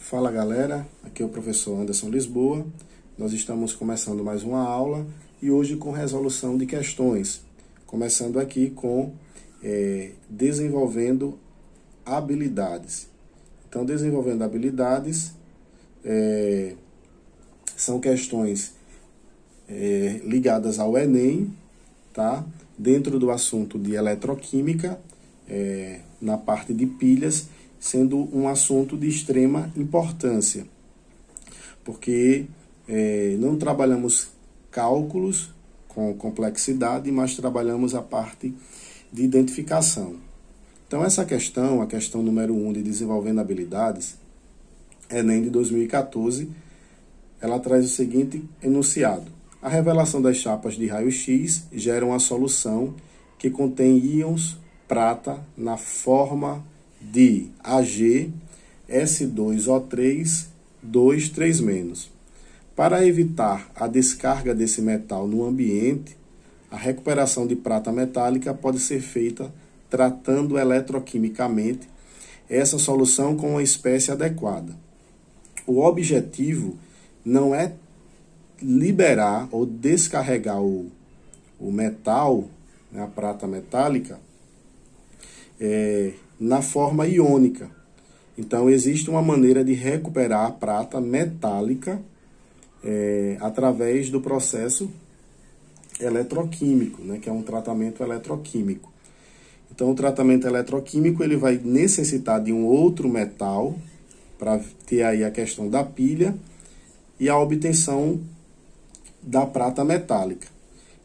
Fala galera, aqui é o professor Anderson Lisboa. Nós estamos começando mais uma aula e hoje com resolução de questões. Começando aqui com desenvolvendo habilidades. Então, desenvolvendo habilidades são questões ligadas ao Enem, tá? Dentro do assunto de eletroquímica, na parte de pilhas, sendo um assunto de extrema importância, porque não trabalhamos cálculos com complexidade, mas trabalhamos a parte de identificação. Então, essa questão, a questão número 1 de desenvolvendo habilidades, Enem de 2014, ela traz o seguinte enunciado: a revelação das chapas de raio-x gera uma solução que contém íons prata na forma de Ag S2O3 2 3-. Para evitar a descarga desse metal no ambiente, a recuperação de prata metálica pode ser feita tratando eletroquimicamente essa solução com uma espécie adequada. O objetivo não é liberar ou descarregar o metal, né, a prata metálica, na forma iônica. Então, existe uma maneira de recuperar a prata metálica através do processo eletroquímico, né, que é um tratamento eletroquímico. Então, o tratamento eletroquímico ele vai necessitar de um outro metal para ter aí a questão da pilha e a obtenção da prata metálica.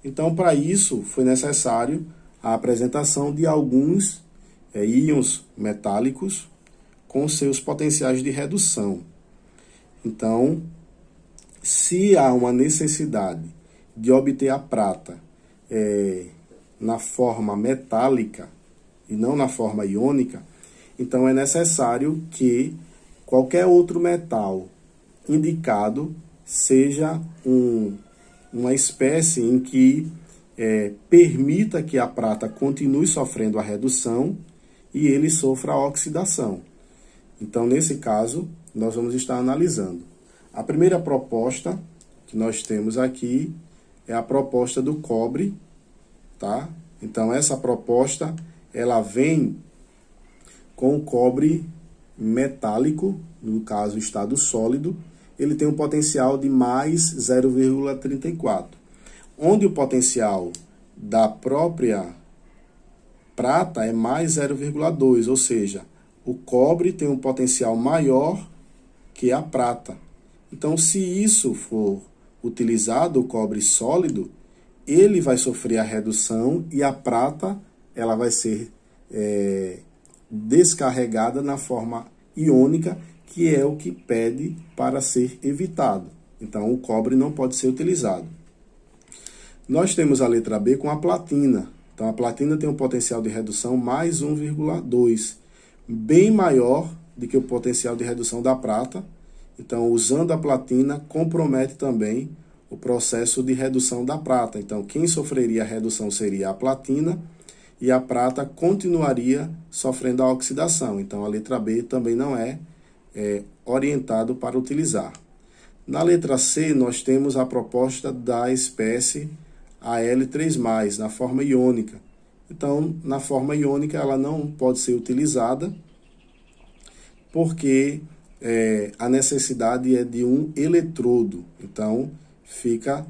Então, para isso, foi necessário a apresentação de alguns íons metálicos com seus potenciais de redução. Então, se há uma necessidade de obter a prata na forma metálica e não na forma iônica, então é necessário que qualquer outro metal indicado seja uma espécie em que permita que a prata continue sofrendo a redução e ele sofra a oxidação. Então, nesse caso, nós vamos estar analisando. A primeira proposta que nós temos aqui é a proposta do cobre, tá? Então, essa proposta, ela vem com o cobre metálico, no caso, estado sólido, ele tem um potencial de mais 0,34, onde o potencial da própria prata é mais 0,2, ou seja, o cobre tem um potencial maior que a prata. Então, se isso for utilizado, o cobre sólido, ele vai sofrer a redução e a prata ela vai ser descarregada na forma iônica, que é o que pede para ser evitado. Então, o cobre não pode ser utilizado. Nós temos a letra B com a platina. Então, a platina tem um potencial de redução mais 1,2, bem maior do que o potencial de redução da prata. Então, usando a platina, compromete também o processo de redução da prata. Então, quem sofreria a redução seria a platina e a prata continuaria sofrendo a oxidação. Então, a letra B também não é orientado para utilizar. Na letra C, nós temos a proposta da espécie Al3+, na forma iônica. Então, na forma iônica, ela não pode ser utilizada porque a necessidade é de um eletrodo. Então, fica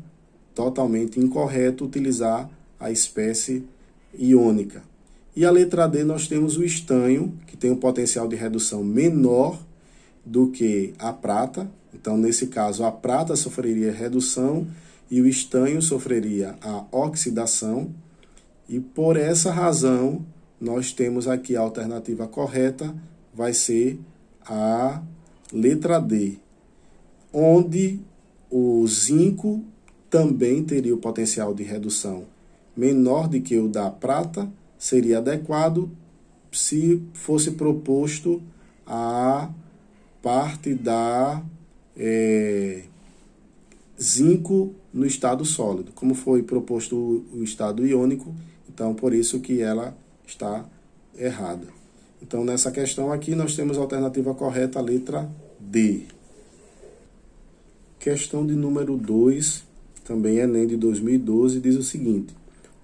totalmente incorreto utilizar a espécie iônica. E a letra D, nós temos o estanho, que tem um potencial de redução menor do que a prata. Então, nesse caso, a prata sofreria redução e o estanho sofreria a oxidação. E por essa razão, nós temos aqui a alternativa correta, vai ser a letra D, onde o zinco também teria o potencial de redução menor do que o da prata, seria adequado se fosse proposto a parte da zinco no estado sólido. Como foi proposto o estado iônico, então por isso que ela está errada. Então, nessa questão aqui, nós temos a alternativa correta, a letra D. Questão de número 2, também Enem de 2012, diz o seguinte: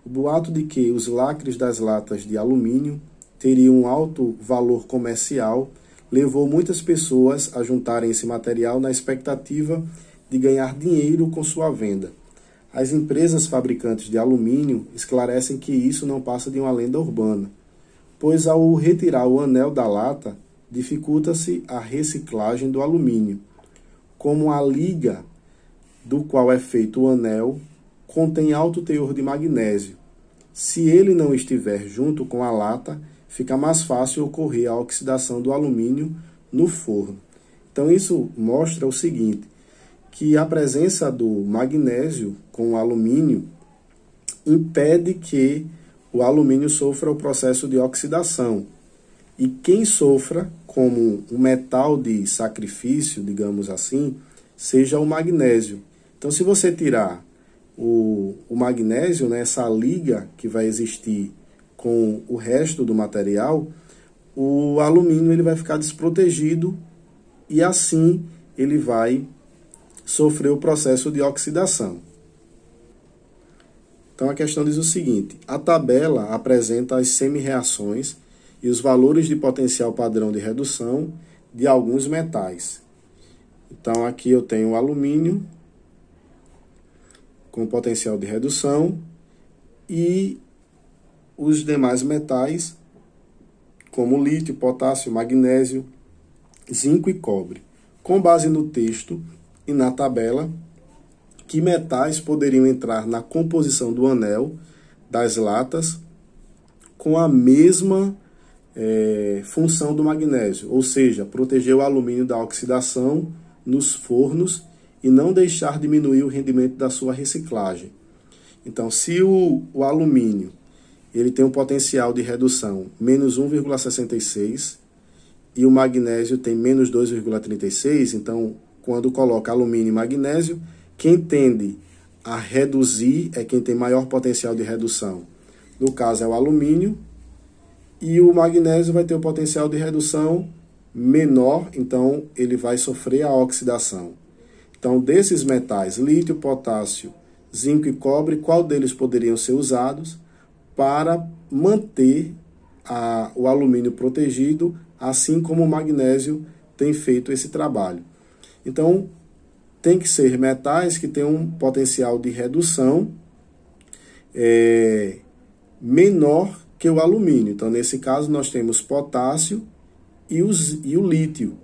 o boato de que os lacres das latas de alumínio teriam um alto valor comercial levou muitas pessoas a juntarem esse material na expectativa de ganhar dinheiro com sua venda. As empresas fabricantes de alumínio esclarecem que isso não passa de uma lenda urbana, pois ao retirar o anel da lata, dificulta-se a reciclagem do alumínio. Como a liga do qual é feito o anel contém alto teor de magnésio, se ele não estiver junto com a lata, fica mais fácil ocorrer a oxidação do alumínio no forno. Então isso mostra o seguinte, que a presença do magnésio com o alumínio impede que o alumínio sofra o processo de oxidação. E quem sofra como um metal de sacrifício, digamos assim, seja o magnésio. Então, se você tirar o magnésio, né, essa liga que vai existir com o resto do material, o alumínio ele vai ficar desprotegido e assim ele vai sofrer o processo de oxidação. Então a questão diz o seguinte: a tabela apresenta as semi-reações e os valores de potencial padrão de redução de alguns metais. Então aqui eu tenho o alumínio com potencial de redução e os demais metais, como lítio, potássio, magnésio, zinco e cobre. Com base no texto e na tabela, que metais poderiam entrar na composição do anel das latas com a mesma função do magnésio, ou seja, proteger o alumínio da oxidação nos fornos e não deixar diminuir o rendimento da sua reciclagem. Então, se o alumínio ele tem um potencial de redução menos 1,66 e o magnésio tem menos 2,36, então, quando coloca alumínio e magnésio, quem tende a reduzir é quem tem maior potencial de redução. No caso, é o alumínio, e o magnésio vai ter o potencial de redução menor, então ele vai sofrer a oxidação. Então, desses metais, lítio, potássio, zinco e cobre, qual deles poderiam ser usados para manter o alumínio protegido, assim como o magnésio tem feito esse trabalho? Então, tem que ser metais que tenham um potencial de redução menor que o alumínio. Então, nesse caso, nós temos potássio e o lítio.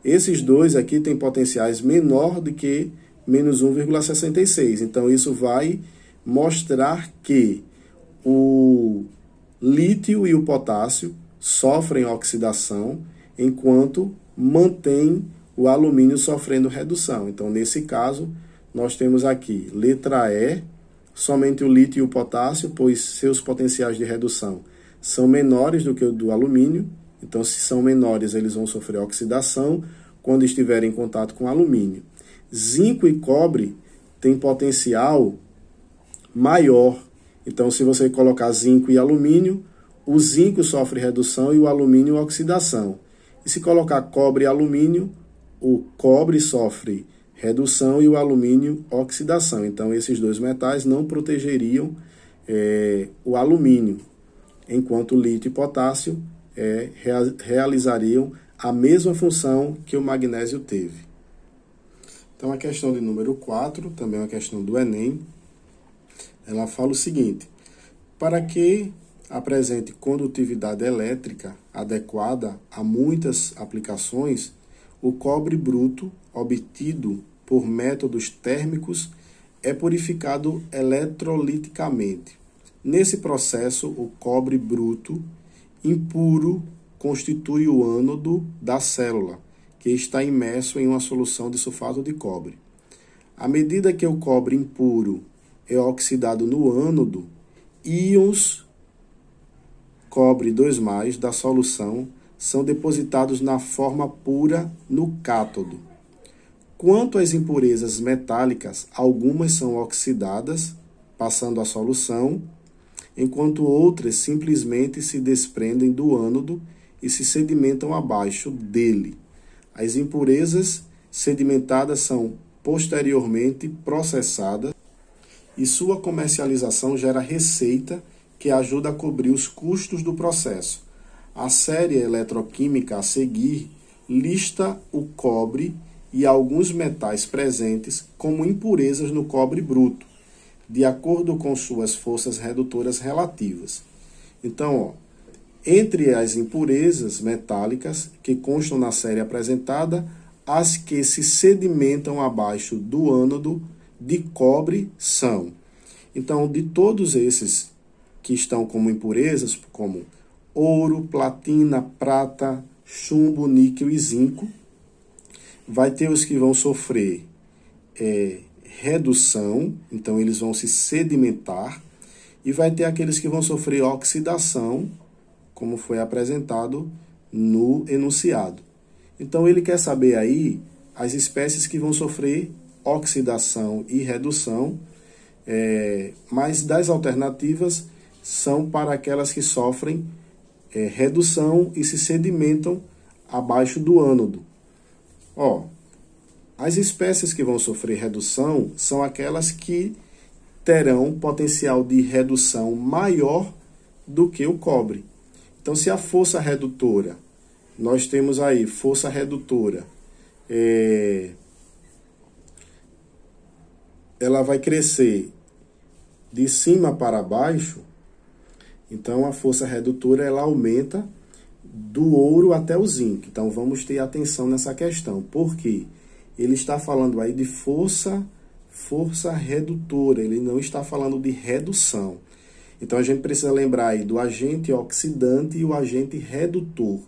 Esses dois aqui têm potenciais menor do que menos 1,66. Então, isso vai mostrar que o lítio e o potássio sofrem oxidação, enquanto mantém o alumínio sofrendo redução. Então, nesse caso, nós temos aqui, letra E, somente o lítio e o potássio, pois seus potenciais de redução são menores do que o do alumínio. Então, se são menores, eles vão sofrer oxidação quando estiverem em contato com alumínio. Zinco e cobre têm potencial maior. Então, se você colocar zinco e alumínio, o zinco sofre redução e o alumínio oxidação. E se colocar cobre e alumínio, o cobre sofre redução e o alumínio oxidação. Então, esses dois metais não protegeriam o alumínio, enquanto o lítio e potássio realizariam a mesma função que o magnésio teve. Então, a questão de número 4, também é uma questão do Enem, ela fala o seguinte: para que apresente condutividade elétrica adequada a muitas aplicações, o cobre bruto, obtido por métodos térmicos, é purificado eletroliticamente. Nesse processo, o cobre bruto impuro constitui o ânodo da célula, que está imerso em uma solução de sulfato de cobre. À medida que o cobre impuro é oxidado no ânodo, íons cobre 2+ da solução são depositados na forma pura no cátodo. Quanto às impurezas metálicas, algumas são oxidadas, passando a solução, enquanto outras simplesmente se desprendem do ânodo e se sedimentam abaixo dele. As impurezas sedimentadas são posteriormente processadas e sua comercialização gera receita que ajuda a cobrir os custos do processo. A série eletroquímica a seguir lista o cobre e alguns metais presentes como impurezas no cobre bruto, de acordo com suas forças redutoras relativas. Então, entre as impurezas metálicas que constam na série apresentada, as que se sedimentam abaixo do ânodo de cobre são. Então, de todos esses que estão como impurezas, como ouro, platina, prata, chumbo, níquel e zinco, vai ter os que vão sofrer redução, então eles vão se sedimentar, e vai ter aqueles que vão sofrer oxidação, como foi apresentado no enunciado. Então ele quer saber aí as espécies que vão sofrer oxidação e redução, mas das alternativas são para aquelas que sofrem redução e se sedimentam abaixo do ânodo. As espécies que vão sofrer redução são aquelas que terão potencial de redução maior do que o cobre. Então, se a força redutora, nós temos aí força redutora, ela vai crescer de cima para baixo, então a força redutora ela aumenta do ouro até o zinco. Então vamos ter atenção nessa questão, porque ele está falando aí de força redutora, ele não está falando de redução. Então a gente precisa lembrar aí do agente oxidante e o agente redutor.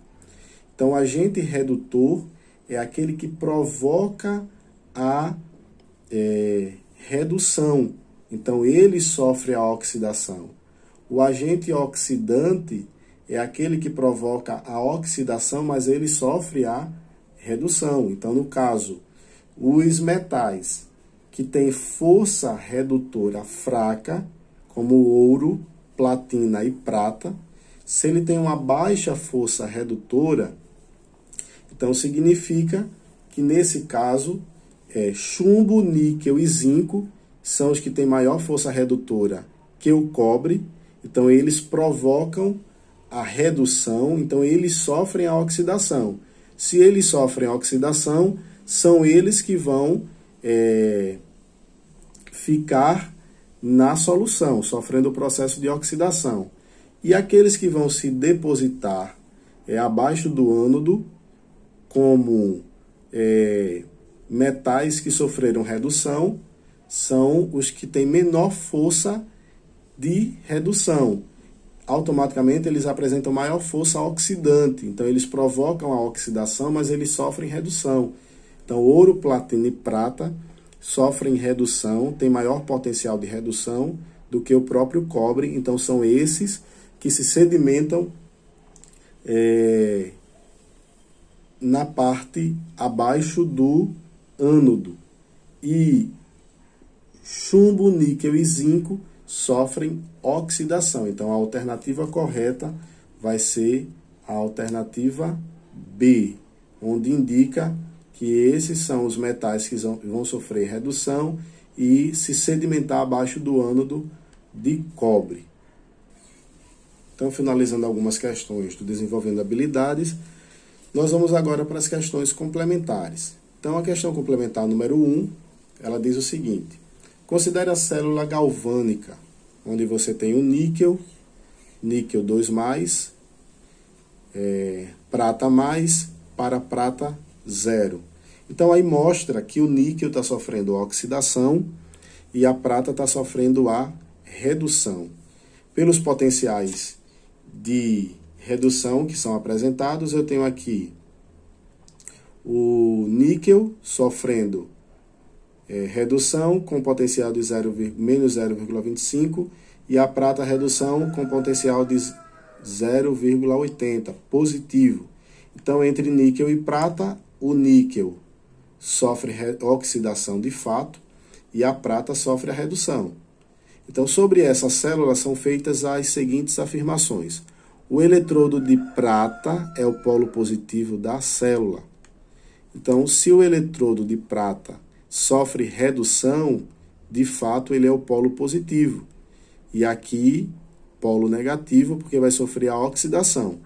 Então o agente redutor é aquele que provoca a redução. Então ele sofre a oxidação. O agente oxidante é aquele que provoca a oxidação, mas ele sofre a redução. Então, no caso, os metais que têm força redutora fraca, como ouro, platina e prata, se ele tem uma baixa força redutora, então significa que nesse caso, chumbo, níquel e zinco são os que têm maior força redutora que o cobre. Então, eles provocam a redução, então eles sofrem a oxidação. Se eles sofrem a oxidação, são eles que vão ficar na solução, sofrendo o processo de oxidação. E aqueles que vão se depositar abaixo do ânodo, como metais que sofreram redução, são os que têm menor força de redução. Automaticamente eles apresentam maior força oxidante, então eles provocam a oxidação, mas eles sofrem redução. Então ouro, platina e prata sofrem redução, têm maior potencial de redução do que o próprio cobre, então são esses que se sedimentam na parte abaixo do ânodo. E chumbo, níquel e zinco sofrem oxidação. Então, a alternativa correta vai ser a alternativa B, onde indica que esses são os metais que vão sofrer redução e se sedimentar abaixo do ânodo de cobre. Então, finalizando algumas questões do desenvolvendo habilidades, nós vamos agora para as questões complementares. Então, a questão complementar número 1, ela diz o seguinte: considere a célula galvânica, onde você tem o níquel 2+, prata mais, para prata 0. Então aí mostra que o níquel está sofrendo oxidação e a prata está sofrendo a redução. Pelos potenciais de redução que são apresentados, eu tenho aqui o níquel sofrendo redução com potencial de menos 0,25 e a prata redução com potencial de 0,80, positivo. Então, entre níquel e prata, o níquel sofre oxidação de fato e a prata sofre a redução. Então, sobre essa célula são feitas as seguintes afirmações. O eletrodo de prata é o polo positivo da célula. Então, se o eletrodo de prata sofre redução, de fato ele é o polo positivo. E aqui, polo negativo, porque vai sofrer a oxidação.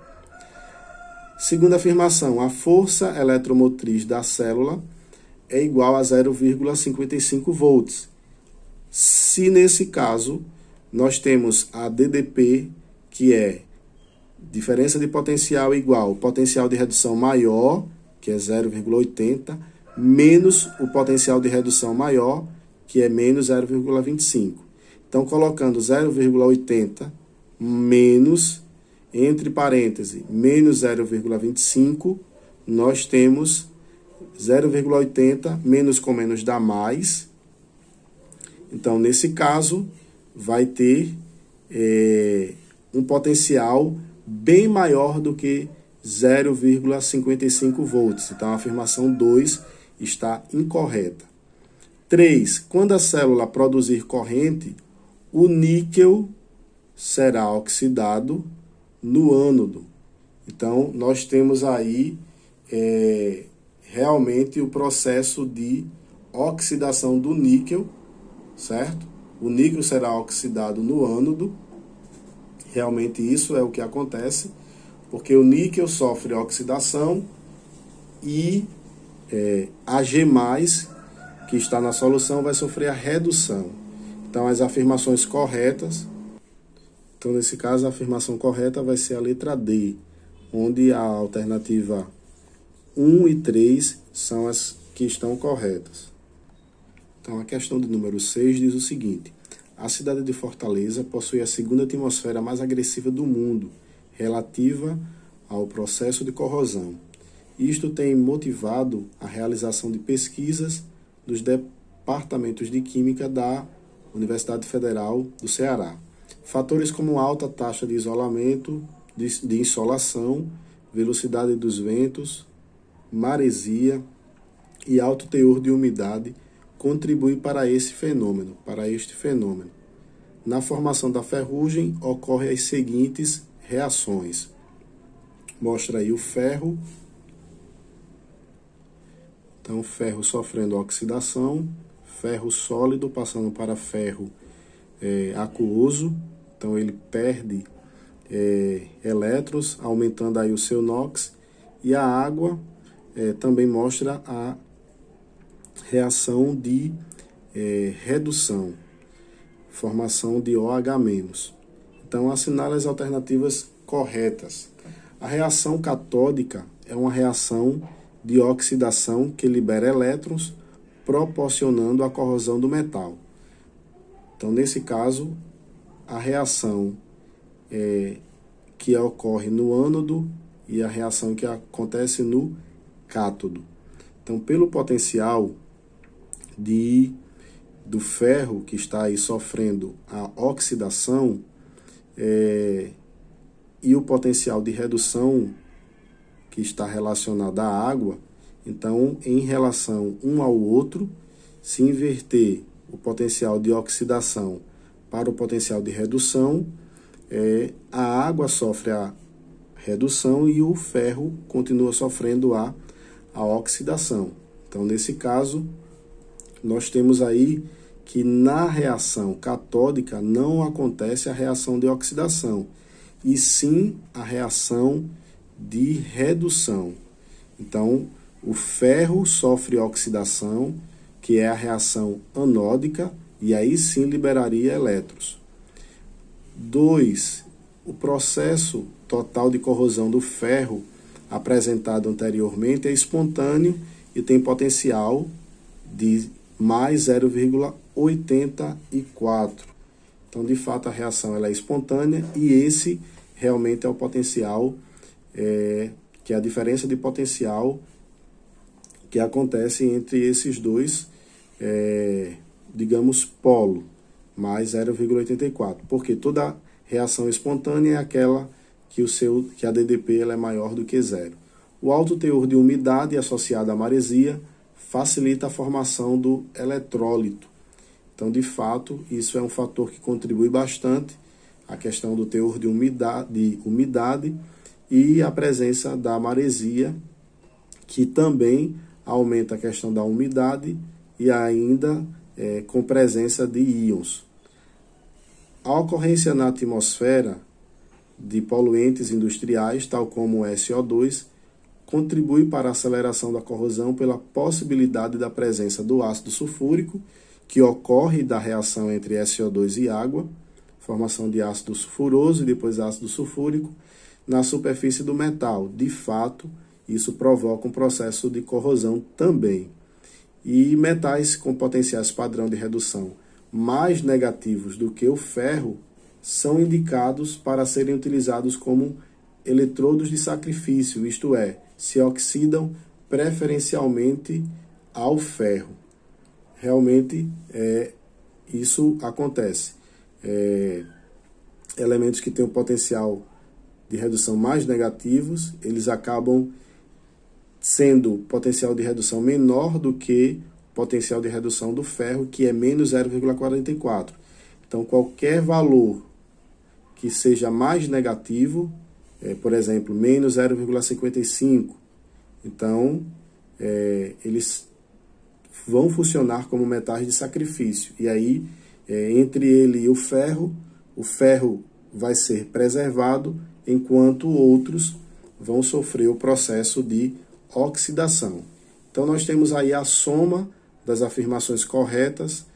Segunda afirmação, a força eletromotriz da célula é igual a 0,55 volts. Se nesse caso, nós temos a DDP, que é diferença de potencial igual potencial de redução maior, que é 0,80, menos o potencial de redução maior, que é menos 0,25. Então, colocando 0,80 menos, entre parênteses, menos 0,25, nós temos 0,80, menos com menos dá mais. Então, nesse caso, vai ter um potencial bem maior do que 0,55 volts. Então, a afirmação 2 está incorreta. 3. Quando a célula produzir corrente, o níquel será oxidado no ânodo. Então, nós temos aí realmente o processo de oxidação do níquel, certo? O níquel será oxidado no ânodo. Realmente isso é o que acontece, porque o níquel sofre oxidação e a G+, que está na solução, vai sofrer a redução. Então, as afirmações corretas, então nesse caso a afirmação correta vai ser a letra D, onde a alternativa 1 e 3 são as que estão corretas. Então, a questão de número 6 diz o seguinte: a cidade de Fortaleza possui a segunda atmosfera mais agressiva do mundo, relativa ao processo de corrosão. Isto tem motivado a realização de pesquisas dos departamentos de Química da Universidade Federal do Ceará. Fatores como alta taxa de isolamento, de insolação, velocidade dos ventos, maresia e alto teor de umidade contribuem para este fenômeno. Na formação da ferrugem ocorrem as seguintes reações. Mostra aí o ferro. Então, ferro sofrendo oxidação, ferro sólido passando para ferro aquoso. Então, ele perde elétrons, aumentando aí o seu NOx. E a água também mostra a reação de redução, formação de OH-. Então, assinale as alternativas corretas. A reação catódica é uma reação de oxidação que libera elétrons, proporcionando a corrosão do metal. Então, nesse caso, a reação que ocorre no ânodo e a reação que acontece no cátodo. Então, pelo potencial do ferro que está aí sofrendo a oxidação e o potencial de redução que está relacionado à água, então, em relação um ao outro, se inverter o potencial de oxidação para o potencial de redução, a água sofre a redução e o ferro continua sofrendo a oxidação. Então, nesse caso, nós temos aí que na reação catódica não acontece a reação de oxidação, e sim a reação de redução. Então, o ferro sofre oxidação, que é a reação anódica, e aí sim liberaria elétrons. 2. O processo total de corrosão do ferro apresentado anteriormente é espontâneo e tem potencial de mais 0,84. Então, de fato, a reação ela é espontânea e esse realmente é o potencial, que é a diferença de potencial que acontece entre esses dois, digamos, polo, mais 0,84. Porque toda reação espontânea é aquela que a DDP ela é maior do que zero. O alto teor de umidade associado à maresia facilita a formação do eletrólito. Então, de fato, isso é um fator que contribui bastante, a questão do teor de umidade e a presença da maresia, que também aumenta a questão da umidade e ainda com presença de íons. A ocorrência na atmosfera de poluentes industriais, tal como o SO2, contribui para a aceleração da corrosão pela possibilidade da presença do ácido sulfúrico, que ocorre da reação entre SO2 e água, formação de ácido sulfuroso e depois ácido sulfúrico, na superfície do metal. De fato, isso provoca um processo de corrosão também. E metais com potenciais padrão de redução mais negativos do que o ferro são indicados para serem utilizados como eletrodos de sacrifício, isto é, se oxidam preferencialmente ao ferro. Realmente isso acontece. Elementos que têm um potencial de redução mais negativos, eles acabam sendo potencial de redução menor do que potencial de redução do ferro, que é menos 0,44. Então, qualquer valor que seja mais negativo, por exemplo, menos 0,55, então, eles vão funcionar como metais de sacrifício. E aí, entre ele e o ferro vai ser preservado, enquanto outros vão sofrer o processo de oxidação. Então, nós temos aí a soma das afirmações corretas.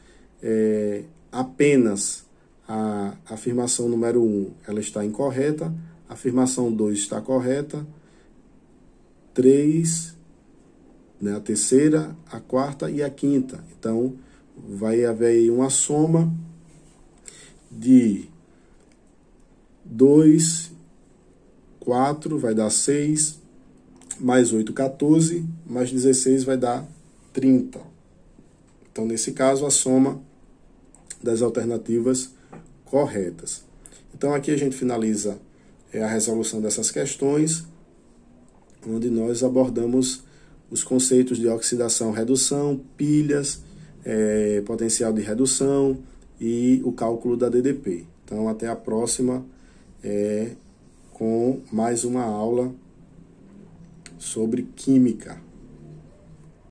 Apenas a afirmação número 1 ela está incorreta, a afirmação 2 está correta, 3, né, a terceira, a quarta e a quinta. Então, vai haver aí uma soma de 2, 4, vai dar 6, mais 8, 14, mais 16 vai dar 30. Então, nesse caso, a soma das alternativas corretas. Então, aqui a gente finaliza a resolução dessas questões, onde nós abordamos os conceitos de oxidação, redução, pilhas, potencial de redução e o cálculo da DDP. Então, até a próxima com mais uma aula sobre química.